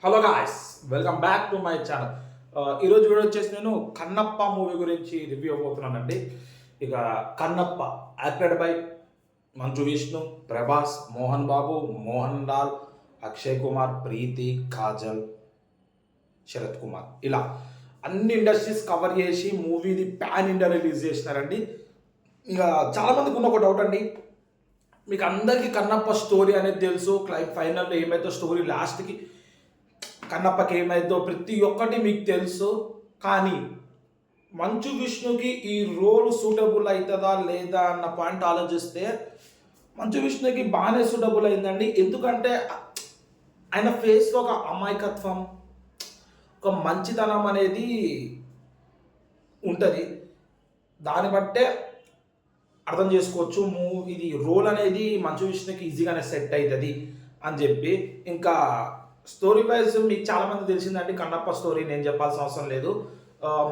Hello guys, welcome back to my channel. ఈరోజు video వచ్చేసి నేను కన్నప్ప మూవీ గురించి రివ్యూ అవ్వబోతున్నానండి. ఇక కన్నప్ప యాక్టెడ్ బై మంచు విష్ణు, ప్రభాస్, మోహన్ బాబు, మోహన్ లాల్, అక్షయ్ కుమార్, ప్రీతి, కాజల్, శరత్ కుమార్, ఇలా అన్ని ఇండస్ట్రీస్ కవర్ చేసి మూవీని పాన్ ఇండియా రిలీజ్ చేసినారండి. ఇక చాలామందికి ఉన్న ఒక డౌట్ అండి, మీకు అందరికీ కన్నప్ప స్టోరీ అనేది తెలుసు, ఫైనల్లో ఏమైతే స్టోరీ లాస్ట్కి కన్నప్పకి ఏమైందో ప్రతి ఒక్కటి మీకు తెలుసు. కానీ మంచు విష్ణుకి ఈ రోల్ సూటబుల్ అవుతుందా లేదా అన్న పాయింట్ ఆలోచిస్తే మంచు విష్ణుకి బాగానే సూటబుల్ అయిందండి. ఎందుకంటే ఆయన ఫేస్లో ఒక అమాయకత్వం, ఒక మంచితనం అనేది ఉంటుంది. దాన్ని బట్టే అర్థం చేసుకోవచ్చు ఇది రోల్ అనేది మంచు విష్ణుకి ఈజీగానే సెట్ అవుతుంది అని చెప్పి. ఇంకా స్టోరీ వైజ్ మీకు చాలామంది తెలిసిందండి కన్నప్ప స్టోరీ, నేను చెప్పాల్సిన అవసరం లేదు.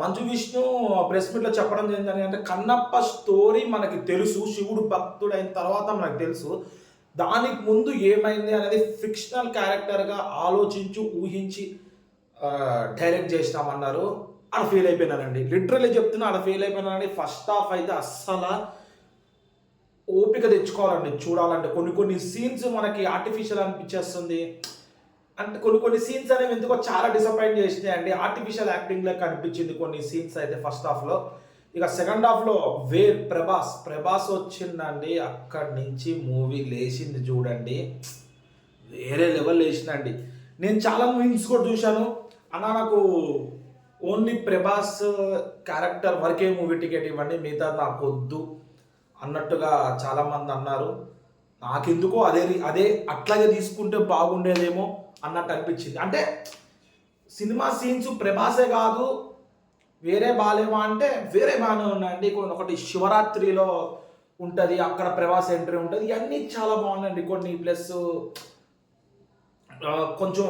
మంచు విష్ణు ప్రెస్ మీట్లో చెప్పడం ఏంటంటే, అంటే కన్నప్ప స్టోరీ మనకి తెలుసు, శివుడు భక్తుడైన తర్వాత మనకు తెలుసు. దానికి ముందు ఏమైంది అనేది ఫిక్షనల్ క్యారెక్టర్గా ఆలోచించి ఊహించి డైరెక్ట్ చేసినామన్నారు. అలా ఫెయిల్ అయిపోయినానండి, లిటరల్లీ చెప్తున్నా, అలా ఫెయిల్ అయిపోయినానండి. ఫస్ట్ హాఫ్ అయితే అస్సలు ఓపిక తెచ్చుకోవాలండి చూడాలంటే. కొన్ని సీన్స్ మనకి ఆర్టిఫిషియల్ అనిపించేస్తుంది. అంటే కొన్ని సీన్స్ అనేవి ఎందుకో చాలా డిసప్పాయింట్ చేసినాయండి. ఆర్టిఫిషియల్ యాక్టింగ్ లెక్క అనిపించింది కొన్ని సీన్స్ అయితే ఫస్ట్ హాఫ్లో. ఇక సెకండ్ హాఫ్లో ప్రభాస్ వచ్చిందండి. అక్కడి నుంచి మూవీ లేచింది చూడండి, వేరే లెవెల్ లేచిందండి. నేను చాలా మూవీస్ కూడా చూశాను అన్న, నాకు ఓన్లీ ప్రభాస్ క్యారెక్టర్ వరకే మూవీ టికెట్ ఇవ్వండి, మిగతా నాకు వద్దు అన్నట్టుగా చాలామంది అన్నారు. నాకెందుకో అదే అట్లాగే తీసుకుంటే బాగుండేదేమో అన్నట్టు అనిపించింది. అంటే సినిమా సీన్స్ ప్రభాసే కాదు వేరే బాలేమా అంటే వేరే బాగానే ఉన్నాయండి. ఒకటి శివరాత్రిలో ఉంటుంది, అక్కడ ప్రభాస్ ఎంట్రీ ఉంటుంది, ఇవన్నీ చాలా బాగున్నాయండి కొన్ని. ప్లస్ కొంచెం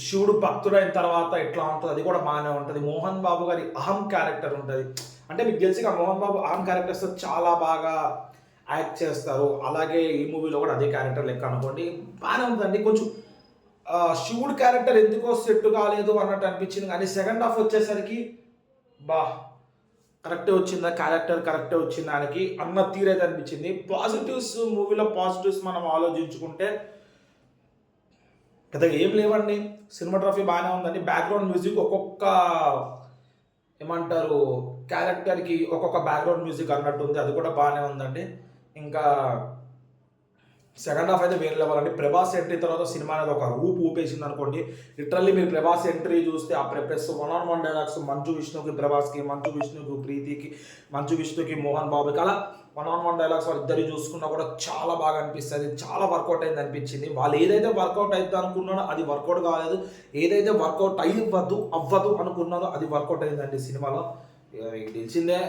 శివుడు భక్తుడైన తర్వాత ఎట్లా ఉంటుంది అది కూడా బాగానే ఉంటుంది. మోహన్ బాబు గారి అహం క్యారెక్టర్ ఉంటుంది. అంటే మీకు తెలిసిగా మోహన్ బాబు అహం క్యారెక్టర్స్ చాలా బాగా యాక్ట్ చేస్తారు. అలాగే ఈ మూవీలో కూడా అదే క్యారెక్టర్ లెక్క అనుకోండి, బాగానే ఉందండి. కొంచెం శివుడు క్యారెక్టర్ ఎందుకో సెట్ కాలేదు అన్నట్టు అనిపించింది. కానీ సెకండ్ హాఫ్ వచ్చేసరికి కరెక్టే వచ్చిందా, క్యారెక్టర్ కరెక్టే వచ్చింది దానికి అన్న తీరైతే అనిపించింది. పాజిటివ్స్ మూవీలో పాజిటివ్స్ మనం ఆలోచించుకుంటే పెద్దగా ఏం లేవండి. సినిమాటోగ్రఫీ బాగానే ఉందండి. బ్యాక్గ్రౌండ్ మ్యూజిక్ ఒక్కొక్క ఏమంటారు క్యారెక్టర్కి ఒక్కొక్క బ్యాక్గ్రౌండ్ మ్యూజిక్ అన్నట్టు ఉంది, అది కూడా బాగానే ఉందండి. ఇంకా సెకండ్ హాఫ్ అయితే వేరే లెవెల్ అండి. ప్రభాస్ ఎంట్రీ తర్వాత సినిమా అనేది ఒక రూపు ఊపేసింది అనుకోండి. లిటరల్లీ మీరు ప్రభాస్ ఎంట్రీ చూస్తే ఆ ప్లస్ 1-on-1 డైలాగ్స్ మంచు విష్ణుకి ప్రభాస్కి, మంచు విష్ణుకి ప్రీతికి, మంచు విష్ణుకి మోహన్ బాబుకి, అలా 1-on-1 డైలాగ్స్ వాళ్ళు ఇద్దరు చూసుకున్నా కూడా చాలా బాగా అనిపిస్తుంది. చాలా వర్కౌట్ అయింది అనిపించింది. వాళ్ళు ఏదైతే వర్కౌట్ అవుతుంది అనుకున్నారో అది వర్కౌట్ కాలేదు, ఏదైతే వర్కౌట్ అవ్వదు అనుకున్నారో అది వర్కౌట్ అయిందండి సినిమాలో. తెలిసిందే.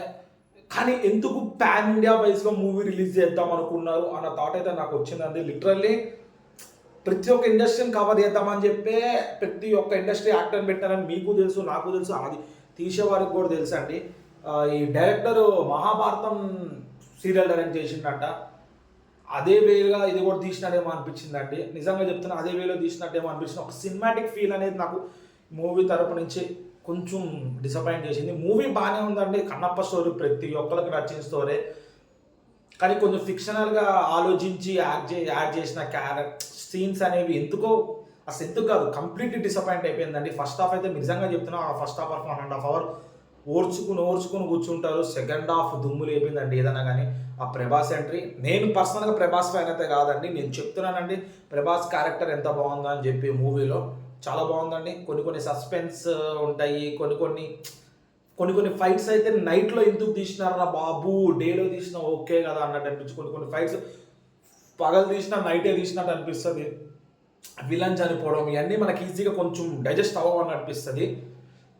కానీ ఎందుకు పాన్ ఇండియా వైజ్లో మూవీ రిలీజ్ చేద్దాం అనుకున్నారు అన్న థాట్ అయితే నాకు వచ్చిందండి. లిటరల్లీ ప్రతి ఒక్క ఇండస్ట్రీని కవర్ చేద్దామని చెప్పే ప్రతి ఒక్క ఇండస్ట్రీ యాక్టర్ని పెట్టారని మీకు తెలుసు, నాకు తెలుసు, అది తీసేవారికి కూడా తెలుసు అండి. ఈ డైరెక్టర్ మహాభారతం సీరియల్ డైరెక్ట్ చేసిండట, అదే వేగా ఇది కూడా తీసినట్టేమో అనిపించిందండి. నిజంగా చెప్తున్నా, అదే వేలో తీసినట్టేమో అనిపించింది. ఒక సినిమాటిక్ ఫీల్ అనేది నాకు మూవీ తరపు నుంచి కొంచెం డిసప్పాయింట్ చేసింది. మూవీ బాగానే ఉందండి. కన్నప్ప స్టోరీ ప్రతి ఒక్కరికి నచ్చిన స్టోరీ, కానీ కొంచెం ఫిక్షనల్గా ఆలోచించి యాడ్ చేసిన సీన్స్ అనేవి ఎందుకో అసలు ఎందుకు కాదు కంప్లీట్లీ డిసప్పాయింట్ అయిపోయిందండి. ఫస్ట్ హాఫ్ అయితే నిజంగా చెప్తున్నా, ఫస్ట్ హాఫ్ 1.5 అవర్ ఓర్చుకుని కూర్చుంటారు. సెకండ్ హాఫ్ దుమ్ము లేపిందండి ఏదైనా కానీ. ఆ ప్రభాస్ ఎంట్రీ, నేను పర్సనల్గా ప్రభాస్ ఫ్యాన్ అయితే కాదండి, నేను చెప్తున్నానండి ప్రభాస్ క్యారెక్టర్ ఎంత బాగుందో అని చెప్పి మూవీలో చాలా బాగుందండి. కొన్ని సస్పెన్స్ ఉంటాయి, కొన్ని ఫైట్స్ అయితే నైట్లో ఎందుకు తీసినారా బాబు, డేలో తీసినా ఓకే కదా అన్నట్టు అనిపించి, కొన్ని ఫైట్స్ పగలు తీసినా నైటే తీసినట్టు అనిపిస్తుంది. విలన్ చనిపోవడం ఇవన్నీ మనకి ఈజీగా కొంచెం డైజెస్ట్ అవ్వమని అనిపిస్తుంది.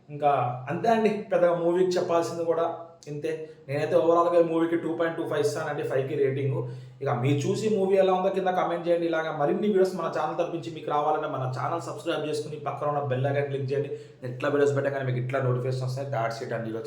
ఇంకా అంతే అండి, పెద్దగా మూవీకి చెప్పాల్సింది కూడా ఇంతే. నేనైతే ఓవరాల్గా ఈ మూవీకి 2.25 ఇస్తానండి, 5కి రేటింగు. ఇక మీరు చూసి మూవీ ఎలా ఉందో కింద కమెంట్ చేయండి. ఇలాగా మరిన్ని వీడియోస్ మన ఛానల్ తరపించి మీకు రావాలంటే మన ఛానల్ సబ్స్క్రైబ్ చేసుకుని పక్కన ఉన్న బెల్ ఐకాన్ క్లిక్ చేయండి. ఎట్లా వీడియోస్ పెట్టగానే మీకు ఇట్లా నోటిఫికేషన్ వస్తాయి. దాట్స్ ఇట్ అండి.